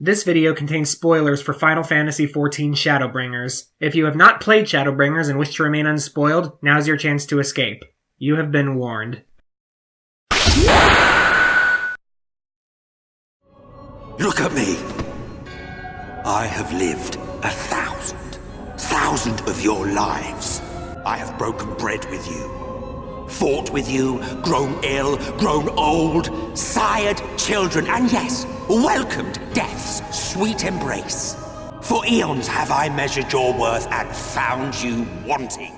This video contains spoilers for Final Fantasy XIV Shadowbringers. If you have not played Shadowbringers and wish to remain unspoiled, now's your chance to escape. You have been warned. Look at me! I have lived 1,000 of your lives. I have broken bread with you, fought with you, grown ill, grown old, sired children, and yes, welcomed death's sweet embrace. For eons have I measured your worth and found you wanting.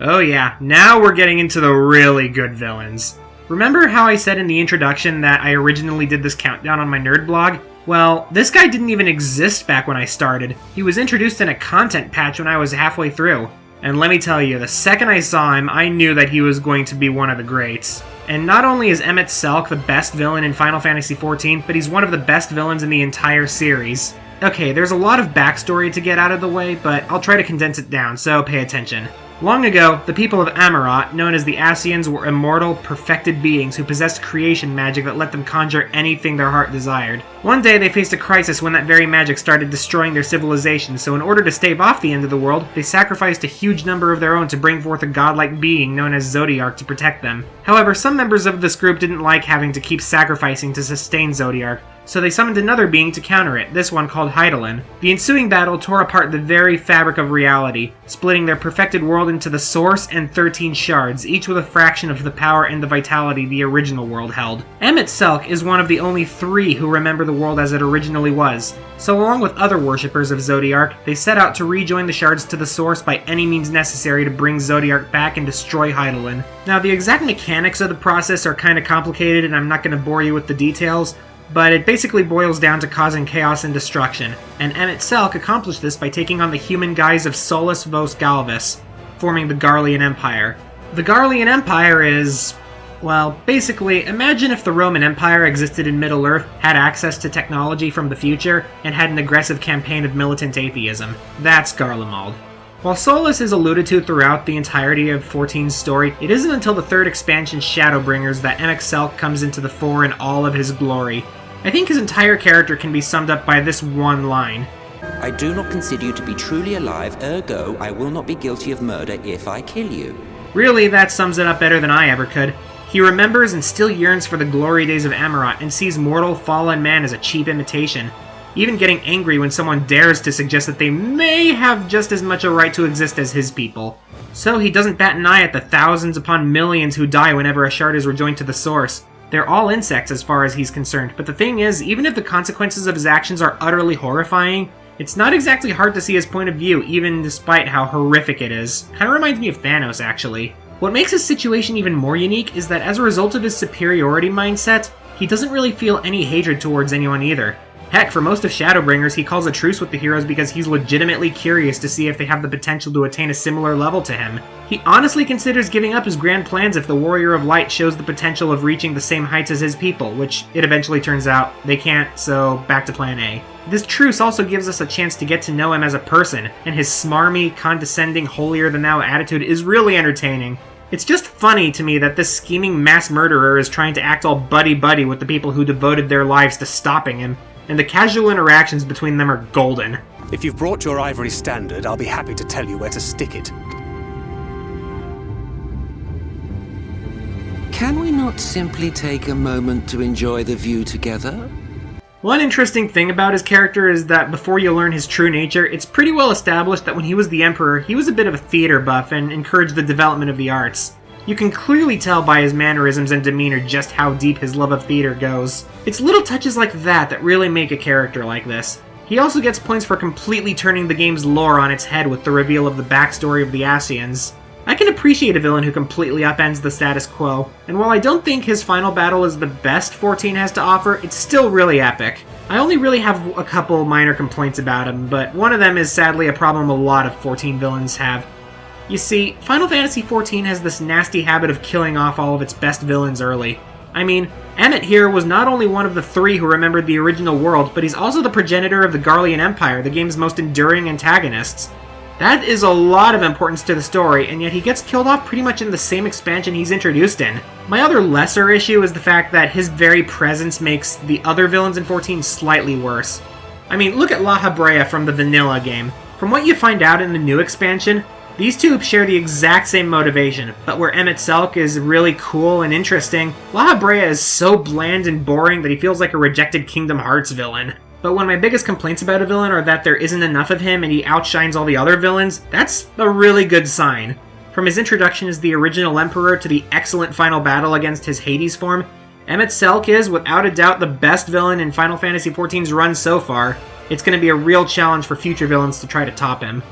Oh yeah, now we're getting into the really good villains. Remember how I said in the introduction that I originally did this countdown on my nerd blog? Well, this guy didn't even exist back when I started. He was introduced in a content patch when I was halfway through. And let me tell you, the second I saw him, I knew that he was going to be one of the greats. And not only is Emet-Selch the best villain in Final Fantasy XIV, but he's one of the best villains in the entire series. Okay, there's a lot of backstory to get out of the way, but I'll try to condense it down, so pay attention. Long ago, the people of Amarot, known as the Ascians, were immortal, perfected beings who possessed creation magic that let them conjure anything their heart desired. One day, they faced a crisis when that very magic started destroying their civilization, so in order to stave off the end of the world, they sacrificed a huge number of their own to bring forth a godlike being known as Zodiark to protect them. However, some members of this group didn't like having to keep sacrificing to sustain Zodiark, so they summoned another being to counter it, this one called Hydaelyn. The ensuing battle tore apart the very fabric of reality, splitting their perfected world into the Source and 13 shards, each with a fraction of the power and the vitality the original world held. Emet-Selch is one of the only 3 who remember the world as it originally was, so along with other worshippers of Zodiark, they set out to rejoin the shards to the Source by any means necessary to bring Zodiark back and destroy Hydaelyn. Now, the exact mechanics of the process are kinda complicated and I'm not gonna bore you with the details, but it basically boils down to causing chaos and destruction, and Emet-Selch accomplished this by taking on the human guise of Solus Vos Galvus, forming the Garlean Empire. The Garlean Empire is, well, basically, imagine if the Roman Empire existed in Middle-earth, had access to technology from the future, and had an aggressive campaign of militant atheism. That's Garlemald. While Solus is alluded to throughout the entirety of 14's story, it isn't until the 3rd expansion, Shadowbringers, that Emet-Selch comes into the fore in all of his glory. I think his entire character can be summed up by this one line. I do not consider you to be truly alive, ergo I will not be guilty of murder if I kill you. Really, that sums it up better than I ever could. He remembers and still yearns for the glory days of Amarot and sees mortal, fallen man as a cheap imitation, even getting angry when someone dares to suggest that they may have just as much a right to exist as his people. So he doesn't bat an eye at the thousands upon millions who die whenever a shard is rejoined to the Source. They're all insects as far as he's concerned, but the thing is, even if the consequences of his actions are utterly horrifying, it's not exactly hard to see his point of view, even despite how horrific it is. Kinda reminds me of Thanos, actually. What makes his situation even more unique is that as a result of his superiority mindset, he doesn't really feel any hatred towards anyone either. Heck, for most of Shadowbringers, he calls a truce with the heroes because he's legitimately curious to see if they have the potential to attain a similar level to him. He honestly considers giving up his grand plans if the Warrior of Light shows the potential of reaching the same heights as his people, which it eventually turns out they can't, so back to plan A. This truce also gives us a chance to get to know him as a person, and his smarmy, condescending, holier-than-thou attitude is really entertaining. It's just funny to me that this scheming mass murderer is trying to act all buddy-buddy with the people who devoted their lives to stopping him, and the casual interactions between them are golden. If you've brought your ivory standard, I'll be happy to tell you where to stick it. Can we not simply take a moment to enjoy the view together? One interesting thing about his character is that before you learn his true nature, it's pretty well established that when he was the Emperor, he was a bit of a theater buff and encouraged the development of the arts. You can clearly tell by his mannerisms and demeanor just how deep his love of theater goes. It's little touches like that that really make a character like this. He also gets points for completely turning the game's lore on its head with the reveal of the backstory of the Ascians. I can appreciate a villain who completely upends the status quo, and while I don't think his final battle is the best 14 has to offer, it's still really epic. I only really have a couple minor complaints about him, but one of them is sadly a problem a lot of 14 villains have. You see, Final Fantasy XIV has this nasty habit of killing off all of its best villains early. I mean, Emmet here was not only one of the 3 who remembered the original world, but he's also the progenitor of the Garlean Empire, the game's most enduring antagonists. That is a lot of importance to the story, and yet he gets killed off pretty much in the same expansion he's introduced in. My other lesser issue is the fact that his very presence makes the other villains in 14 slightly worse. I mean, look at La Habrea from the vanilla game. From what you find out in the new expansion, these two share the exact same motivation, but where Emet-Selch is really cool and interesting, La Habrea is so bland and boring that he feels like a rejected Kingdom Hearts villain. But when my biggest complaints about a villain are that there isn't enough of him and he outshines all the other villains, that's a really good sign. From his introduction as the original Emperor to the excellent final battle against his Hades form, Emet-Selch is, without a doubt, the best villain in Final Fantasy XIV's run so far. It's going to be a real challenge for future villains to try to top him.